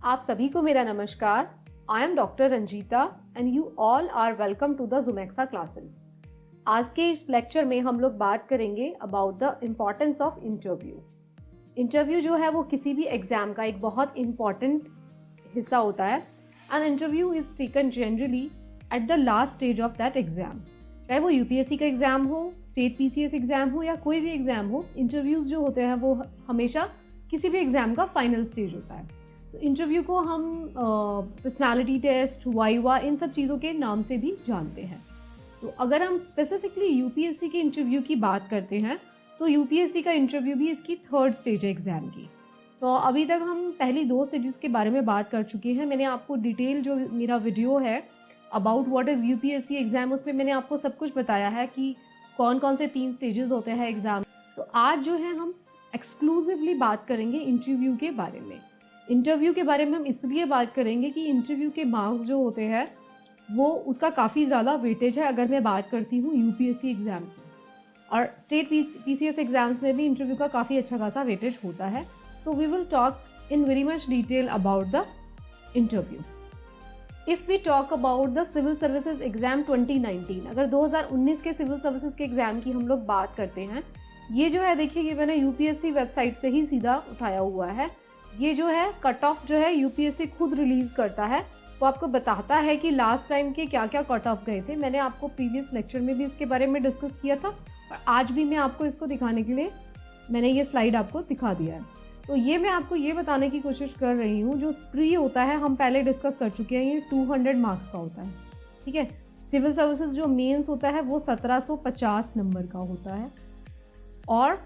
आप सभी को मेरा नमस्कार। I am doctor Ranjeeta and you all are welcome to the Zumexa classes. आज के इस लेक्चर में हम लोग बात करेंगे about the importance of interview. Interview जो है वो किसी भी एग्ज़ाम का एक बहुत इम्पॉर्टेंट हिस्सा होता है and interview is taken generally at the last stage of that exam. चाहे वो यूपीएससी का एग्ज़ाम हो, स्टेट पीसीएस एग्ज़ाम हो या कोई भी एग्ज़ाम हो, इंटरव्यूज़ जो होते हैं वो हमेशा किसी भी एग्ज़ाम का फाइनल स्टेज होता है। तो इंटरव्यू को हम पर्सनालिटी टेस्ट, वाइवा, इन सब चीज़ों के नाम से भी जानते हैं। तो अगर हम स्पेसिफिकली यूपीएससी के इंटरव्यू की बात करते हैं तो यूपीएससी का इंटरव्यू भी इसकी थर्ड स्टेज है एग्ज़ाम की। तो अभी तक हम पहली दो स्टेजेस के बारे में बात कर चुके हैं। मैंने आपको डिटेल जो मेरा वीडियो है about what is UPSC exam, उसमें मैंने आपको सब कुछ बताया है कि कौन कौन से 3 स्टेजेस होते हैं एग्ज़ाम। तो आज जो है हम एक्सक्लूसिवली बात करेंगे इंटरव्यू के बारे में। इंटरव्यू के बारे में हम इसलिए बात करेंगे कि इंटरव्यू के मार्क्स जो होते हैं वो उसका काफ़ी ज़्यादा वेटेज है अगर मैं बात करती हूँ यूपीएससी एग्ज़ाम की, और स्टेट पीसीएस एग्ज़ाम्स में भी इंटरव्यू का काफ़ी अच्छा खासा वेटेज होता है। So we will talk in very much detail about the interview. If we talk about the civil services exam 2019, अगर 2019 के सिविल सर्विसेज के एग्ज़ाम की हम लोग बात करते हैं, ये जो है देखिए, ये मैंने यूपीएससी वेबसाइट से ही सीधा उठाया हुआ है। ये जो है कट ऑफ जो है यूपीएससी खुद रिलीज़ करता है, वो आपको बताता है कि लास्ट टाइम के क्या क्या कट ऑफ गए थे। मैंने आपको प्रीवियस लेक्चर में भी इसके बारे में डिस्कस किया था और आज भी मैं आपको इसको दिखाने के लिए मैंने ये स्लाइड आपको दिखा दिया है। तो ये मैं आपको ये बताने की कोशिश कर रही हूँ, जो प्री होता है हम पहले डिस्कस कर चुके हैं, ये 200 मार्क्स का होता है, ठीक है। सिविल सर्विसेज जो मेंस होता है वो 1750 नंबर का होता है, और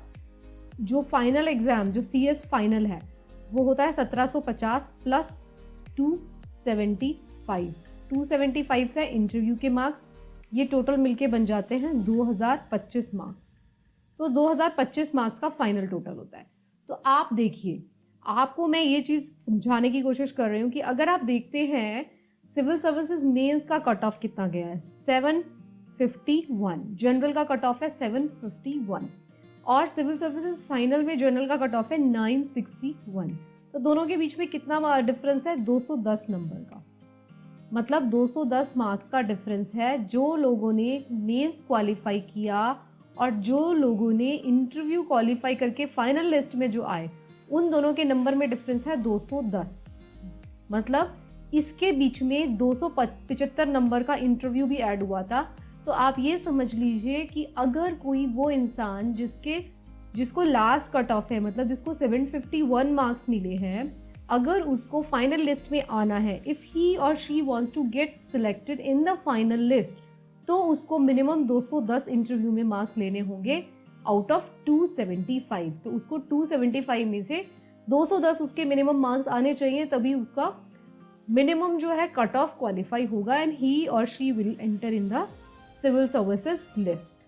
जो फाइनल एग्ज़ाम जो सीएस फाइनल है वो होता है 1750 प्लस 275। 275 है इंटरव्यू के मार्क्स, ये टोटल मिलके बन जाते हैं 2025 मार्क्स। तो 2025 मार्क्स का फाइनल टोटल होता है। तो आप देखिए, आपको मैं ये चीज़ समझाने की कोशिश कर रही हूँ कि अगर आप देखते हैं सिविल सर्विसेज मेंस का कट ऑफ कितना गया है, 751। जनरल का कट ऑफ है 751 और सिविल सर्विसेज फाइनल में जनरल का कट ऑफ है 961। तो दोनों के बीच में कितना डिफरेंस है, 210 नंबर का। मतलब 210 मार्क्स का डिफरेंस है। जो लोगों ने मेंस क्वालिफाई किया और जो लोगों ने इंटरव्यू क्वालिफाई करके फाइनल लिस्ट में जो आए, उन दोनों के नंबर में डिफरेंस है 210। मतलब इसके बीच में 275 नंबर का इंटरव्यू भी ऐड हुआ था। तो आप ये समझ लीजिए कि अगर कोई वो इंसान जिसको लास्ट कट ऑफ है, मतलब जिसको 751 मार्क्स मिले हैं, अगर उसको फाइनल लिस्ट में आना है, इफ़ ही और she wants to get selected in the final list, तो उसको मिनिमम 210 इंटरव्यू में मार्क्स लेने होंगे आउट ऑफ 275। तो उसको 275 में से 210 उसके मिनिमम मार्क्स आने चाहिए, तभी उसका मिनिमम जो है कट ऑफ क्वालिफाई होगा एंड ही और she will enter in the civil services list.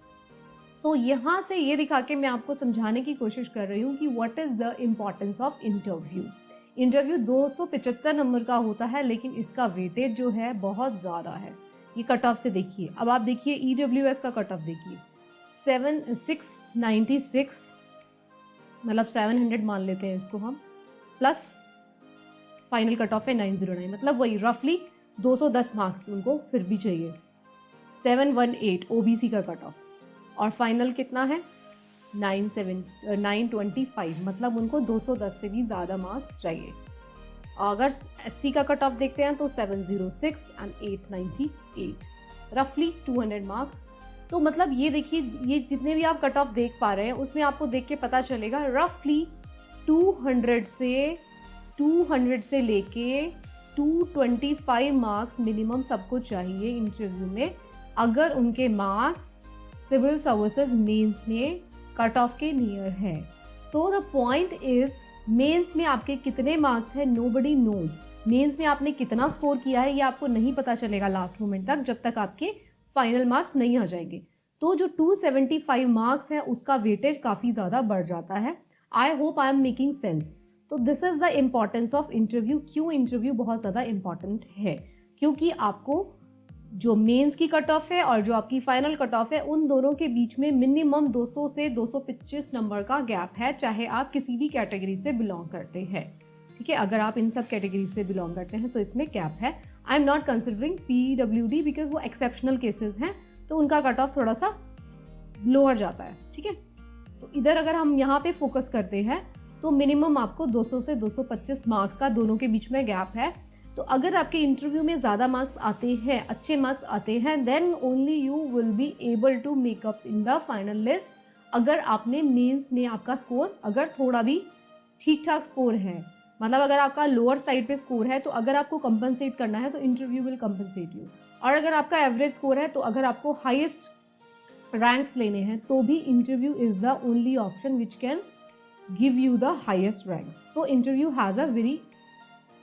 So यहाँ से ये दिखा के मैं आपको समझाने की कोशिश कर रही हूँ कि what is the importance of interview. Interview 275 number का होता है, लेकिन इसका वेटेज जो है बहुत ज़्यादा है। ये कट ऑफ से देखिए, अब आप देखिए ईडब्ल्यूएस का कट ऑफ देखिए, 696, मतलब 700 मान लेते हैं इसको हम, प्लस फाइनल कट ऑफ है 909, मतलब वही रफली 210 मार्क्स उनको फिर भी चाहिए। 718 ओबीसी का कट ऑफ, और फाइनल कितना है 925, मतलब उनको 210 से भी ज़्यादा मार्क्स चाहिए। अगर एससी का कट ऑफ देखते हैं तो 706 एंड 898, रफली 200 मार्क्स। तो मतलब ये देखिए, ये जितने भी आप कट ऑफ देख पा रहे हैं उसमें आपको देख के पता चलेगा रफली 200 से लेके 225 मार्क्स मिनिमम सबको चाहिए इंटरव्यू में, अगर उनके मार्क्स सिविल सर्विसेज मेंस में कट ऑफ के नियर है। So the point is, mains में आपके कितने मार्क्स हैं नोबडी नोज। मेंस में आपने कितना स्कोर किया है ये आपको नहीं पता चलेगा लास्ट मोमेंट तक, जब तक आपके फाइनल मार्क्स नहीं आ जाएंगे। तो जो 275 मार्क्स है उसका वेटेज काफ़ी ज़्यादा बढ़ जाता है। I hope I am making sense. तो this is the importance of interview. क्यों इंटरव्यू बहुत ज़्यादा इम्पॉर्टेंट है, क्योंकि आपको जो मेंस की कट ऑफ है और जो आपकी फाइनल कट ऑफ है, उन दोनों के बीच में मिनिमम 200 से 225 नंबर का गैप है, चाहे आप किसी भी कैटेगरी से बिलोंग करते हैं। ठीक है, अगर आप इन सब कैटेगरी से बिलोंग करते हैं तो इसमें कैप है। I am not considering PWD because वो एक्सेप्शनल केसेस हैं, तो उनका कट ऑफ थोड़ा सा लोअर जाता है। ठीक है, तो इधर अगर हम यहाँ पे फोकस करते हैं तो मिनिमम आपको 200 से 225 मार्क्स का दोनों के बीच में गैप है। तो अगर आपके इंटरव्यू में ज़्यादा मार्क्स आते हैं, अच्छे मार्क्स आते हैं, then only you will be able to make up in the final list. अगर आपने मेंस में आपका स्कोर अगर थोड़ा भी ठीक ठाक स्कोर है, मतलब अगर आपका लोअर साइड पे स्कोर है, तो अगर आपको कंपनसेट करना है तो इंटरव्यू विल कंपनसेट यू। और अगर आपका एवरेज स्कोर है, तो अगर आपको हाईएस्ट रैंक्स लेने हैं तो भी interview is the only option which can give you the highest ranks. So interview has a very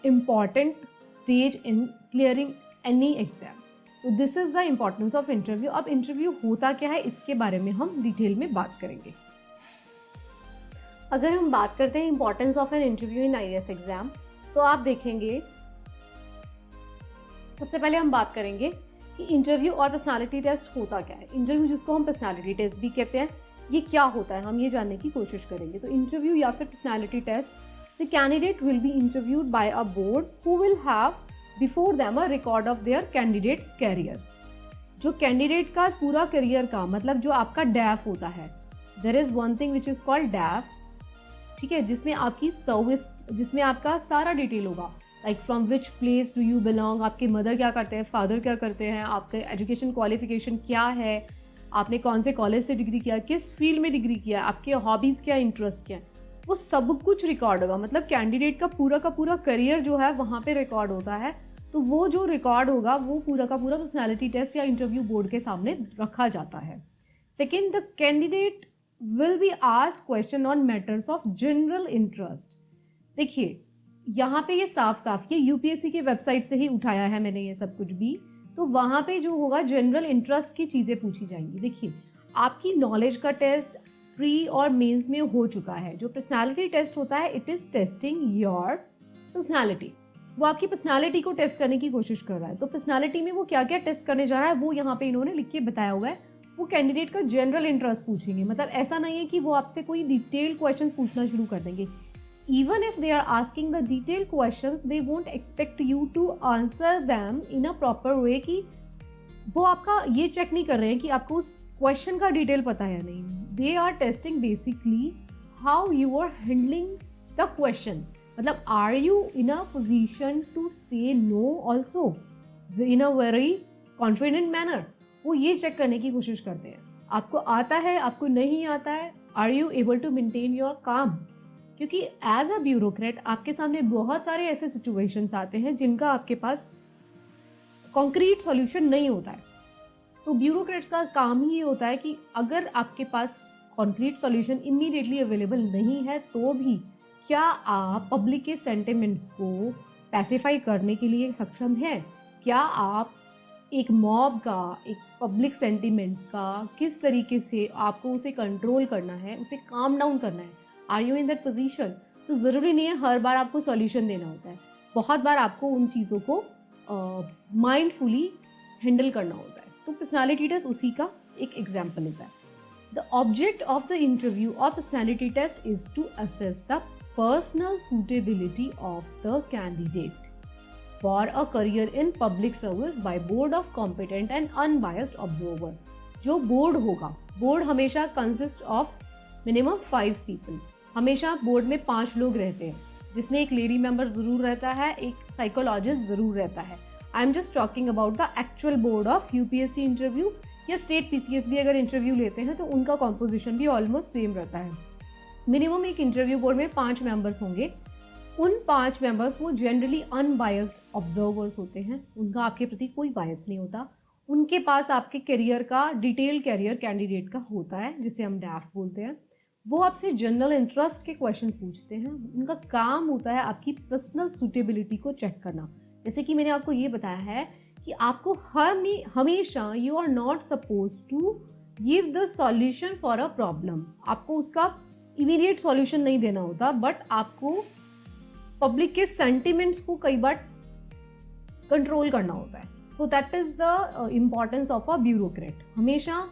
important stage in clearing any exam. तो this is the importance of interview. अब interview होता क्या है इसके बारे में हम डिटेल में बात करेंगे। अगर हम बात करते हैं importance of an interview in IAS exam, तो आप देखेंगे सबसे पहले हम बात करेंगे कि इंटरव्यू और पर्सनालिटी टेस्ट होता क्या है। इंटरव्यू जिसको हम पर्सनालिटी टेस्ट भी कहते हैं, ये क्या होता है हम ये जानने की कोशिश करेंगे। तो इंटरव्यू या फिर personality test, the candidate will be interviewed by a board who will have before them a record of their candidates career. जो कैंडिडेट का पूरा करियर का मतलब जो आपका डैफ होता है, there is one thing which is called DAF. ठीक है, जिसमें आपकी सर्विस, जिसमें आपका सारा डिटेल होगा, like from which place do you belong, आपके मदर क्या करते हैं, फादर क्या करते हैं, आपके एजुकेशन क्वालिफिकेशन क्या है, आपने कौन से कॉलेज से डिग्री किया, किस फील्ड में डिग्री किया, आपके हॉबीज़ क्या, इंटरेस्ट क्या, वो सब कुछ रिकॉर्ड होगा। मतलब कैंडिडेट का पूरा करियर जो है वहाँ पे रिकॉर्ड होता है। तो वो जो रिकॉर्ड होगा वो पूरा का पूरा पर्सनैलिटी टेस्ट या इंटरव्यू बोर्ड के सामने रखा जाता है। Second, the candidate will be asked question on matters of general interest. देखिए यहाँ पे ये साफ साफ ये UPSC की वेबसाइट से ही उठाया है मैंने ये सब कुछ भी। तो वहाँ पे जो होगा जनरल इंटरेस्ट की चीज़ें पूछी जाएंगी। देखिए आपकी नॉलेज का टेस्ट प्री और मेंस में हो चुका है। जो पर्सनालिटी टेस्ट होता है, it is testing your personality. वो आपकी पर्सनालिटी को टेस्ट करने की कोशिश कर रहा है। तो पर्सनालिटी में वो क्या क्या टेस्ट करने जा रहा है वो यहाँ पे इन्होंने लिख के बताया हुआ है। वो कैंडिडेट का जनरल इंटरेस्ट पूछेंगे, मतलब ऐसा नहीं है कि वो आपसे कोई डिटेल क्वेश्चंस पूछना शुरू कर देंगे। Even if they are asking the detailed questions, they won't expect you to answer them in a proper way कि वो आपका ये चेक नहीं कर रहे हैं कि आपको उस क्वेश्चन का डिटेल पता है या नहीं। They are testing basically how you are handling the question. मतलब are you in a position to say no also in a very confident manner? वो ये चेक करने की कोशिश करते हैं। आपको आता है, आपको नहीं आता है, are you able to maintain your calm? क्योंकि एज अ ब्यूरोक्रेट आपके सामने बहुत सारे ऐसे सिचुएशंस आते हैं जिनका आपके पास कॉन्क्रीट सॉल्यूशन नहीं होता है। तो ब्यूरोक्रेट्स का काम ही ये होता है कि अगर आपके पास कॉन्क्रीट सॉल्यूशन इमीडिएटली अवेलेबल नहीं है तो भी क्या आप पब्लिक के सेंटिमेंट्स को पैसिफाई करने के लिए सक्षम हैं? क्या आप एक मॉब का, एक पब्लिक सेंटिमेंट्स का किस तरीके से आपको उसे कंट्रोल करना है, उसे काम डाउन करना है, are you in that position? तो ज़रूरी नहीं है हर बार आपको सॉल्यूशन देना होता है। बहुत बार आपको उन चीज़ों को माइंडफुली हैंडल करना होता है। तो पर्सनालिटी टेस्ट उसी का एक एग्जाम्पल होता है। The object of the interview और personality test is to assess the personal suitability of the candidate for a career in public service by board of competent and unbiased observer. जो board होगा, board हमेशा consist of minimum 5 people. हमेशा board में 5 लोग रहते हैं, जिसमें एक लेडी मेंबर ज़रूर रहता है, एक साइकोलॉजिस्ट ज़रूर रहता है। I am just talking about the actual board of UPSC interview या स्टेट PCS भी अगर इंटरव्यू लेते हैं तो उनका कॉम्पोजिशन भी ऑलमोस्ट सेम रहता है। मिनिमम एक इंटरव्यू बोर्ड में 5 मेंबर्स होंगे। उन 5 मेंबर्स वो जनरली अनबायस्ड ऑब्जर्वर्स होते हैं, उनका आपके प्रति कोई बायस नहीं होता। उनके पास आपके करियर का डिटेल करियर कैंडिडेट का होता है, जिसे हम डैफ बोलते हैं। वो आपसे जनरल इंटरेस्ट के क्वेश्चन पूछते हैं। उनका काम होता है आपकी पर्सनल सूटेबिलिटी को चेक करना। जैसे कि मैंने आपको ये बताया है कि आपको हमेशा you are not suppose to give the solution for a problem. आपको उसका इमीडिएट सॉल्यूशन नहीं देना होता, बट आपको पब्लिक के सेंटिमेंट्स को कई बार कंट्रोल करना होता है। So that is the importance of a bureaucrat. हमेशा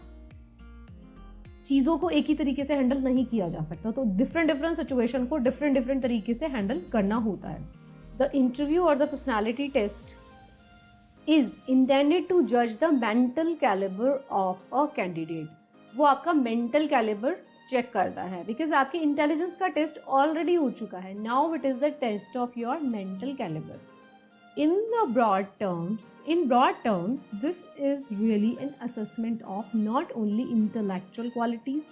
चीज़ों को एक ही तरीके से हैंडल नहीं किया जा सकता, तो डिफरेंट सिचुएशन को डिफरेंट तरीके से हैंडल करना होता है। द इंटरव्यू और the personality test is intended to जज the mental calibre of a candidate. वो आपका मेंटल कैलिबर चेक करता है, बिकॉज आपके इंटेलिजेंस का टेस्ट ऑलरेडी हो चुका है। Now it is the test of your mental calibre. In broad terms, this is really an assessment of not only intellectual qualities,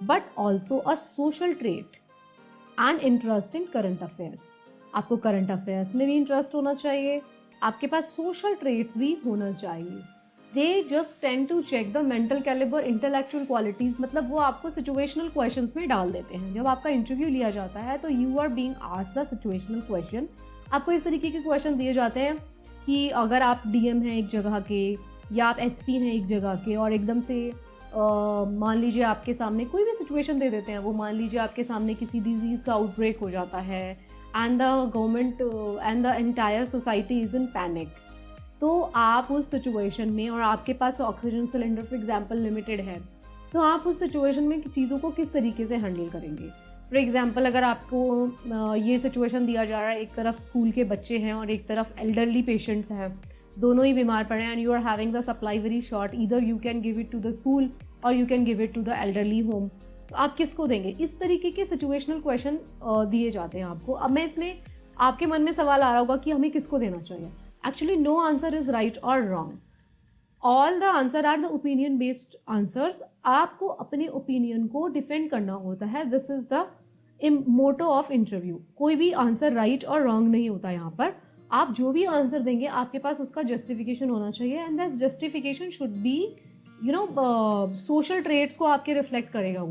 but also a social trait and interest in current affairs. आपको current affairs में भी interest होना चाहिए, आपके पास social traits भी होना चाहिए। They just tend to check the mental caliber, intellectual qualities, मतलब वो आपको situational questions में डाल देते हैं। जब आपका interview लिया जाता है तो you are being asked the situational question। आपको इस तरीके के क्वेश्चन दिए जाते हैं कि अगर आप डीएम हैं एक जगह के या आप एसपी हैं एक जगह के, और एकदम से मान लीजिए आपके सामने कोई भी सिचुएशन दे देते हैं, वो मान लीजिए आपके सामने किसी डिजीज़ का आउटब्रेक हो जाता है and the government and the entire society is in panic. तो आप उस सिचुएशन में, और आपके पास oxygen cylinder for example limited है, तो आप उस सिचुएशन में चीज़ों को किस तरीके से हैंडल करेंगे। फॉर एग्जाम्पल, अगर आपको ये सिचुएशन दिया जा रहा है, एक तरफ स्कूल के बच्चे हैं और एक तरफ एल्डरली पेशेंट्स हैं, दोनों ही बीमार पड़े हैं and you are having the supply very short, either you can give it to the school और you can give it to the elderly home, तो आप किसको देंगे? इस तरीके के सिचुएशनल क्वेश्चन दिए जाते हैं आपको। अब मैं इसमें आपके मन में सवाल आ रहा होगा कि हमें किसको देना चाहिए। Actually no answer is right और wrong, all the answer are the opinion based answers. आपको अपने ओपिनियन को डिफेंड करना होता है, this is the motto of interview. कोई भी आंसर राइट और रॉन्ग नहीं होता यहाँ पर। आप जो भी आंसर देंगे आपके पास उसका जस्टिफिकेशन होना चाहिए and that justification should be social traits को आपके रिफ्लेक्ट करेगा,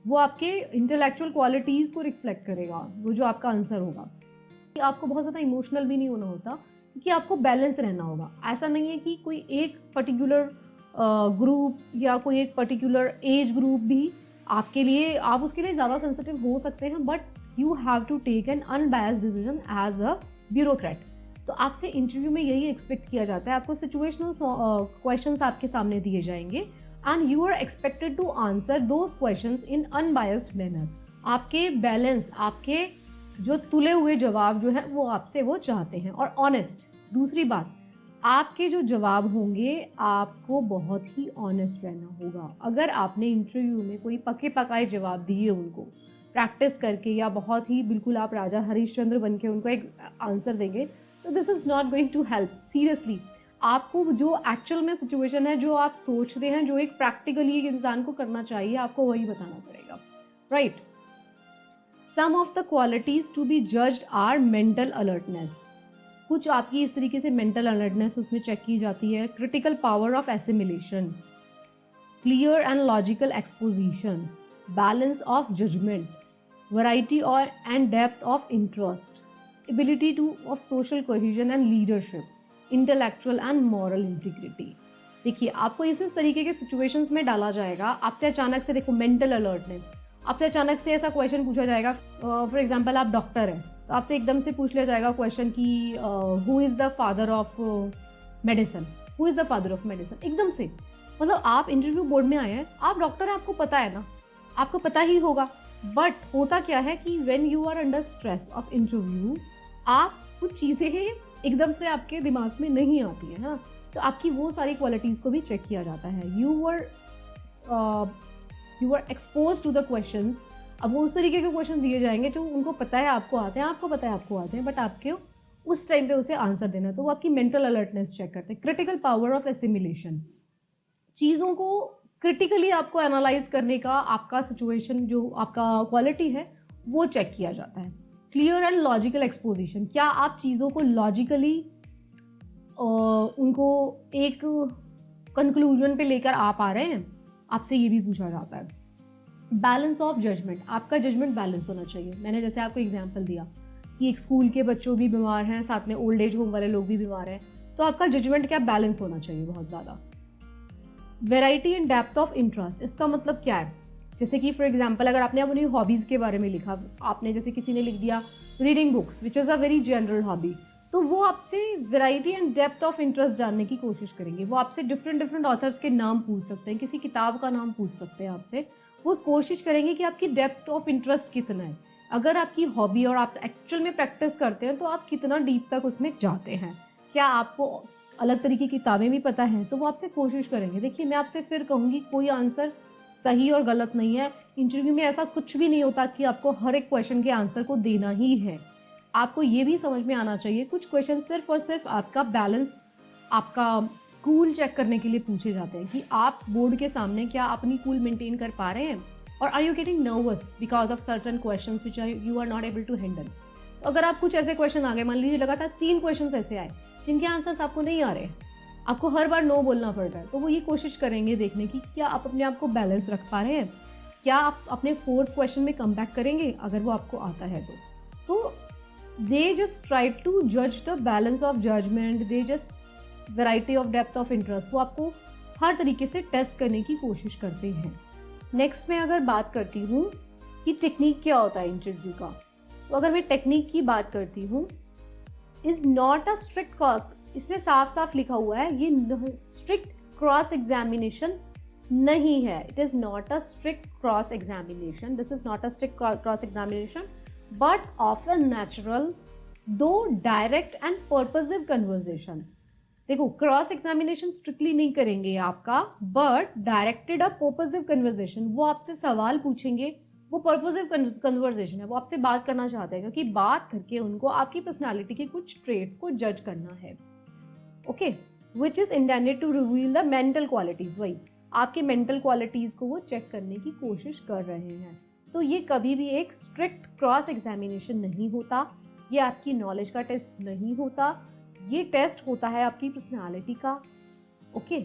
वो आपके इंटेलेक्चुअल क्वालिटीज़ को रिफ्लेक्ट करेगा, वो जो आपका आंसर होगा। आपको बहुत ज़्यादा इमोशनल भी नहीं होना होता, क्योंकि आपको बैलेंस रहना होगा। ऐसा नहीं है कि कोई एक पर्टिकुलर ग्रुप या कोई एक पर्टिकुलर एज ग्रुप भी आपके लिए, आप उसके लिए ज़्यादा सेंसिटिव हो सकते हैं, but you have to take an unbiased decision as a bureaucrat. तो आपसे इंटरव्यू में यही एक्सपेक्ट किया जाता है। आपको सिचुएशनल क्वेश्चंस आपके सामने दिए जाएंगे and you are expected to answer those questions in unbiased manner. आपके बैलेंस, आपके जो तुले हुए जवाब जो है वो आपसे वो चाहते हैं, और ऑनेस्ट। दूसरी बात, आपके जो जवाब होंगे आपको बहुत ही ऑनेस्ट रहना होगा। अगर आपने इंटरव्यू में कोई पके पकाए जवाब दिए उनको प्रैक्टिस करके, या बहुत ही बिल्कुल आप राजा हरिश्चंद्र बन के उनको एक आंसर देंगे, तो this is not going to help. Seriously, आपको जो एक्चुअल में सिचुएशन है, जो आप सोचते हैं, जो एक प्रैक्टिकली एक इंसान को करना चाहिए, आपको वही बताना पड़ेगा, right. Some of the qualities to be judged are mental alertness. कुछ आपकी इस तरीके से मेंटल अलर्टनेस उसमें चेक की जाती है। Critical power of assimilation, clear and logical exposition, balance of judgement, variety और and depth of interest, ability to of social cohesion and leadership, intellectual and moral integrity. देखिए, आपको इस तरीके के सिचुएशंस में डाला जाएगा। आपसे अचानक से, देखो, मेंटल अलर्टनेस, आपसे अचानक से ऐसा क्वेश्चन पूछा जाएगा। फॉर एग्जांपल, आप डॉक्टर हैं, तो आपसे एकदम से पूछ लिया जाएगा क्वेश्चन कि who is the father of medicine, who is the father of medicine, एकदम से। मतलब आप इंटरव्यू बोर्ड में आए हैं, आप डॉक्टर हैं, आपको पता है ना, आपको पता ही होगा। बट होता क्या है कि when you are under stress of interview, आप कुछ चीज़ें एकदम से आपके दिमाग में नहीं आती है ना, तो आपकी वो सारी क्वालिटीज़ को भी चेक किया जाता है। You are expose to the questions. अब वो उस तरीके के क्वेश्चन दिए जाएंगे जो उनको पता है आपको आते हैं, आपको पता है आपको आते हैं, बट आपके उस टाइम पे उसे आंसर देना है, तो वो आपकी मेंटल अलर्टनेस चेक करते हैं। क्रिटिकल पावर ऑफ एसिमिलेशन, चीज़ों को क्रिटिकली आपको एनालाइज करने का आपका सिचुएशन, जो आपका क्वालिटी है, वो चेक किया जाता है। क्लियर एंड लॉजिकल एक्सपोजिशन, क्या आप चीज़ों को लॉजिकली उनको एक कंक्लूजन पे लेकर आ पा रहे हैं, आपसे ये भी पूछा जाता है। बैलेंस ऑफ जजमेंट, आपका जजमेंट बैलेंस होना चाहिए। मैंने जैसे आपको एग्जांपल दिया कि एक स्कूल के बच्चों भी बीमार हैं, साथ में ओल्ड एज होम वाले लोग भी बीमार हैं, तो आपका जजमेंट क्या बैलेंस होना चाहिए बहुत ज़्यादा। Variety and depth of interest, इसका मतलब क्या है? जैसे कि फॉर एग्जांपल, अगर आपने अपनी हॉबीज़ के बारे में लिखा, आपने जैसे किसी ने लिख दिया reading books, which is a very general hobby, तो वो आपसे variety and depth of interest जानने की कोशिश करेंगे। वो आपसे डिफरेंट ऑथर्स के नाम पूछ सकते हैं, किसी किताब का नाम पूछ सकते हैं आपसे। वो कोशिश करेंगे कि आपकी डेप्थ ऑफ इंटरेस्ट कितना है। अगर आपकी हॉबी और आप एक्चुअल में प्रैक्टिस करते हैं तो आप कितना डीप तक उसमें जाते हैं, क्या आपको अलग तरीके की किताबें भी पता हैं, तो वो आपसे कोशिश करेंगे। देखिए, मैं आपसे फिर कहूँगी, कोई आंसर सही और गलत नहीं है। इंटरव्यू में ऐसा कुछ भी नहीं होता कि आपको हर एक क्वेश्चन के आंसर को देना ही है। आपको ये भी समझ में आना चाहिए, कुछ क्वेश्चन सिर्फ और सिर्फ आपका बैलेंस, आपका कूल चेक करने के लिए पूछे जाते हैं कि आप बोर्ड के सामने क्या अपनी कूल मेंटेन कर पा रहे हैं, और are you getting nervous because of certain questions which you are not able to handle. तो अगर आप कुछ ऐसे क्वेश्चन आ गए, मान लीजिए लगातार 3 क्वेश्चन ऐसे आए जिनके आंसर्स आपको नहीं आ रहे, आपको हर बार नो बोलना पड़ रहा है, तो वो ये कोशिश करेंगे देखने की क्या आप अपने आप को बैलेंस रख पा रहे हैं, क्या आप अपने 4th क्वेश्चन में कम बैक करेंगे अगर वो आपको आता है तो दे जस्ट ट्राई टू जज the balance of judgement, they just variety of depth of interest, वो आपको हर तरीके से टेस्ट करने की कोशिश करते हैं। नेक्स्ट मैं अगर बात करती हूँ कि टेक्निक क्या होता है इंटरव्यू का, तो अगर मैं टेक्निक की बात करती हूँ, इज नॉट अ स्ट्रिक्ट, इसमें साफ साफ लिखा हुआ है ये स्ट्रिक्ट क्रॉस एग्जामिनेशन नहीं है। It is not a strict cross examination, this is not a strict cross examination but of a natural दो डायरेक्ट एंड पर्पसिव कन्वर्सेशन। देखो, क्रॉस एग्जामिनेशन स्ट्रिक्टली नहीं करेंगे आपका, but directed a purposive conversation, वो आपसे सवाल पूछेंगे, वो पर्पसिव कन्वर्सेशन है, वो आपसे बात करना चाहते हैं क्योंकि बात करके उनको आपकी पर्सनालिटी के कुछ ट्रेट्स को जज करना है। Okay, which is intended to reveal the mental qualities, वही आपके मेंटल क्वालिटीज को वो चेक करने की कोशिश कर रहे हैं। तो ये कभी भी एक स्ट्रिक्ट क्रॉस एग्जामिनेशन नहीं होता, ये आपकी नॉलेज का टेस्ट नहीं होता, ये टेस्ट होता है आपकी पर्सनालिटी का, ओके,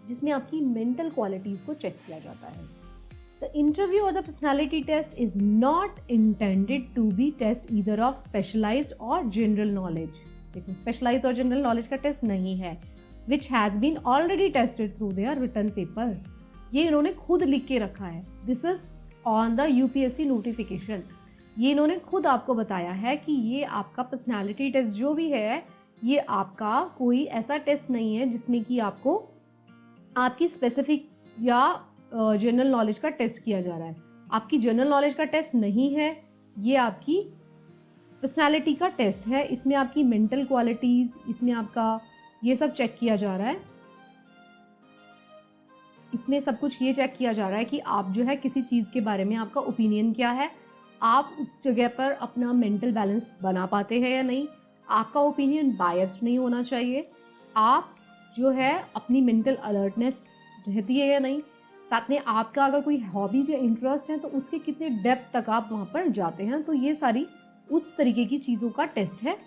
जिसमें आपकी मेंटल क्वालिटीज को चेक किया जाता है। द इंटरव्यू और the personality test is not intended to be test either of specialised और जनरल नॉलेज। देखो, स्पेशलाइज्ड और जनरल नॉलेज का टेस्ट नहीं है, which has been already tested through their written papers. ये इन्होंने खुद लिख के रखा है, this is on the UPSC notification. ये इन्होंने खुद आपको बताया है कि ये आपका पर्सनालिटी टेस्ट जो भी है, ये आपका कोई ऐसा टेस्ट नहीं है जिसमें कि आपको आपकी स्पेसिफिक या जनरल नॉलेज का टेस्ट किया जा रहा है। आपकी जनरल नॉलेज का टेस्ट नहीं है, ये आपकी पर्सनालिटी का टेस्ट है। इसमें आपकी मेंटल क्वालिटीज, इसमें आपका ये सब चेक किया जा रहा है, इसमें सब कुछ ये चेक किया जा रहा है कि आप जो है किसी चीज़ के बारे में आपका ओपिनियन क्या है, आप उस जगह पर अपना मेंटल बैलेंस बना पाते हैं या नहीं, आपका ओपिनियन बायस्ड नहीं होना चाहिए, आप जो है अपनी मेंटल अलर्टनेस रहती है या नहीं, साथ में आपका अगर कोई हॉबीज़ या इंटरेस्ट है तो उसके कितने डेप्थ तक आप वहाँ पर जाते हैं। तो ये सारी उस तरीके की चीज़ों का टेस्ट है,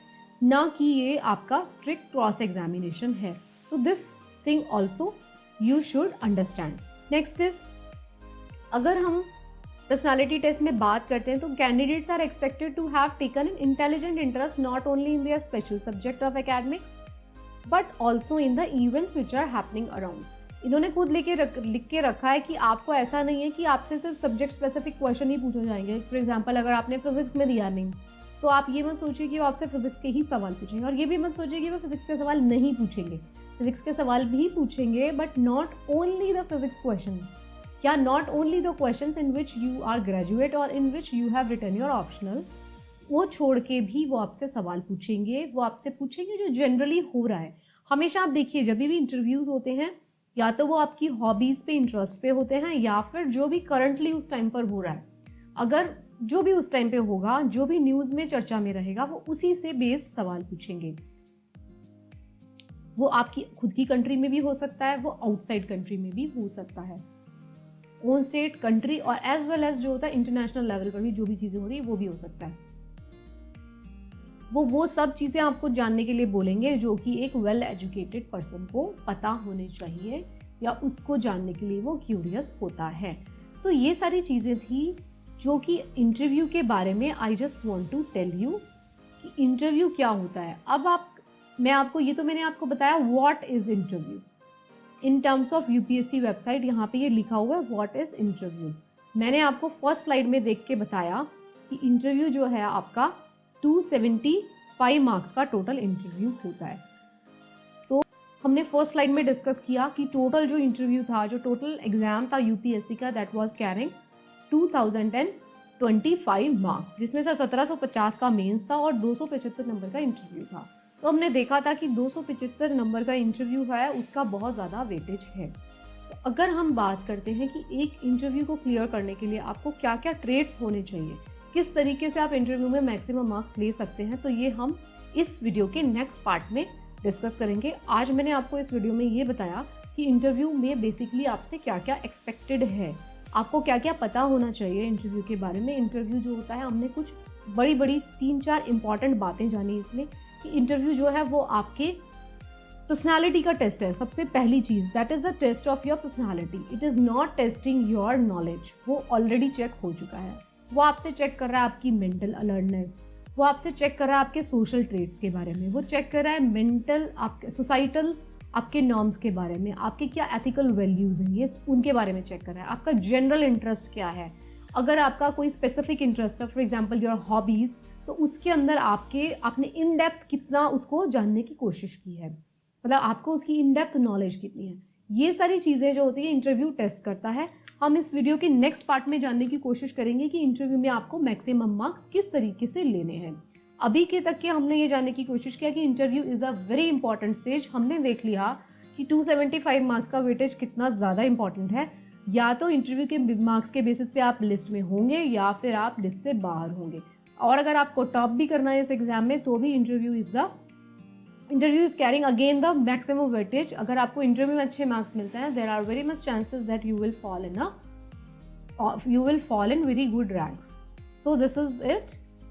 ना कि ये आपका स्ट्रिक्ट क्रॉस एग्जामिनेशन है। तो this thing also you should understand. Next is, अगर हम पर्सनालिटी टेस्ट में बात करते हैं तो candidates are expected to have taken an intelligent interest not only in their special subject of academics but also in the events which are happening around. इन्होंने खुद लिख के रखा है कि आपको ऐसा नहीं है कि आपसे सिर्फ सब्जेक्ट स्पेसिफिक क्वेश्चन ही पूछे जाएंगे। फॉर एग्जाम्पल, अगर आपने फिजिक्स में दिया मीन्स, तो आप ये मत सोचिए कि वो आपसे फिजिक्स के ही सवाल पूछेंगे, और ये भी मत सोचिए कि वो फिजिक्स के सवाल नहीं पूछेंगे। फिजिक्स के सवाल भी पूछेंगे, but not only the physics question, या not only the questions in which you are graduate और in which you have written your optional, वो छोड़ के भी वो आपसे सवाल पूछेंगे। वो आपसे पूछेंगे जो जनरली हो रहा है। हमेशा आप देखिए, जब भी इंटरव्यूज होते हैं, या तो वो आपकी हॉबीज़ पे, इंटरेस्ट पे होते हैं, या फिर जो भी करंटली उस टाइम पर हो रहा है। अगर जो भी उस टाइम पे होगा, जो भी न्यूज़ में चर्चा में रहेगा, वो उसी से बेस्ड सवाल पूछेंगे। वो आपकी खुद की कंट्री में भी हो सकता है, वो आउटसाइड कंट्री में भी हो सकता है, ओन स्टेट, कंट्री और एज वेल एज जो होता है इंटरनेशनल लेवल पर भी जो भी चीज़ें हो रही है वो भी हो सकता है। वो सब चीज़ें आपको जानने के लिए बोलेंगे जो कि एक वेल एजुकेटेड पर्सन को पता होनी चाहिए, या उसको जानने के लिए वो क्यूरियस होता है। तो ये सारी चीज़ें थी जो कि इंटरव्यू के बारे में I just want to tell you कि इंटरव्यू क्या होता है। अब मैंने आपको बताया what is interview in terms of UPSC website. यहाँ पे ये लिखा हुआ है व्हाट इज़ इंटरव्यू। मैंने आपको फर्स्ट स्लाइड में देख के बताया कि इंटरव्यू जो है आपका 270 5 मार्क्स का टोटल इंटरव्यू होता है। तो हमने फर्स्ट स्लाइड में डिस्कस किया कि टोटल जो इंटरव्यू था, जो टोटल एग्जाम था यूपीएससी का, दैट वाज कैरिंग 2025 मार्क्स, जिसमें से 1750 का मेंस था और 275 नंबर का इंटरव्यू था। तो हमने देखा था कि 275 नंबर का इंटरव्यू है, उसका बहुत ज़्यादा वेटेज है। तो अगर हम बात करते हैं कि एक इंटरव्यू को क्लियर करने के लिए आपको क्या क्या ट्रेड्स होने चाहिए, किस तरीके से आप इंटरव्यू में मैक्सिमम मार्क्स ले सकते हैं, तो ये हम इस वीडियो के नेक्स्ट पार्ट में डिस्कस करेंगे। आज मैंने आपको इस वीडियो में ये बताया कि इंटरव्यू में बेसिकली आपसे क्या क्या एक्सपेक्टेड है, आपको क्या क्या पता होना चाहिए इंटरव्यू के बारे में। इंटरव्यू जो होता है, हमने कुछ बड़ी 3-4 इंपॉर्टेंट बातें जानी इसमें कि इंटरव्यू जो है वो आपके पर्सनालिटी का टेस्ट है। सबसे पहली चीज़, that is the test of your personality. It is not testing your knowledge, वो ऑलरेडी चेक हो चुका है। वो आपसे चेक कर रहा है आपकी मेंटल अलर्टनेस, वो आपसे चेक कर रहा है आपके सोशल ट्रेट्स के बारे में, वो चेक कर रहा है मेंटल, आपके सोसाइटल, आपके नॉर्म्स के बारे में, आपके क्या एथिकल वैल्यूज़ हैं, ये उनके बारे में चेक कर रहा है। आपका जनरल इंटरेस्ट क्या है, अगर आपका कोई स्पेसिफिक इंटरेस्ट है, फॉर एग्जांपल योर हॉबीज़, तो उसके अंदर आपने इन डेप्थ कितना उसको जानने की कोशिश की है, मतलब आपको उसकी इन डेप्थ नॉलेज कितनी है। ये सारी चीज़ें जो होती है इंटरव्यू टेस्ट करता है। हम इस वीडियो के नेक्स्ट पार्ट में जानने की कोशिश करेंगे कि इंटरव्यू में आपको मैक्सिमम मार्क्स किस तरीके से लेने हैं। अभी के तक के हमने ये जानने की कोशिश किया कि interview is a very important stage. हमने देख लिया कि 275 मार्क्स का वेटेज कितना ज़्यादा इंपॉर्टेंट है। या तो इंटरव्यू के मार्क्स के बेसिस पे आप लिस्ट में होंगे या फिर आप लिस्ट से बाहर होंगे, और अगर आपको टॉप भी करना है इस एग्जाम में तो भी interview is carrying again the maximum weightage. अगर आपको इंटरव्यू में अच्छे मार्क्स मिलते हैं, there are very much chances that you will fall in very good ranks. So this is it.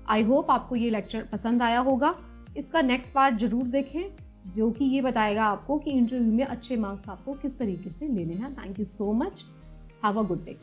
I hope आपको ये लेक्चर पसंद आया होगा। इसका नेक्स्ट पार्ट जरूर देखें, जो कि ये बताएगा आपको कि इंटरव्यू में अच्छे मार्क्स आपको किस तरीके से लेने हैं। Thank you so much. Have a good day.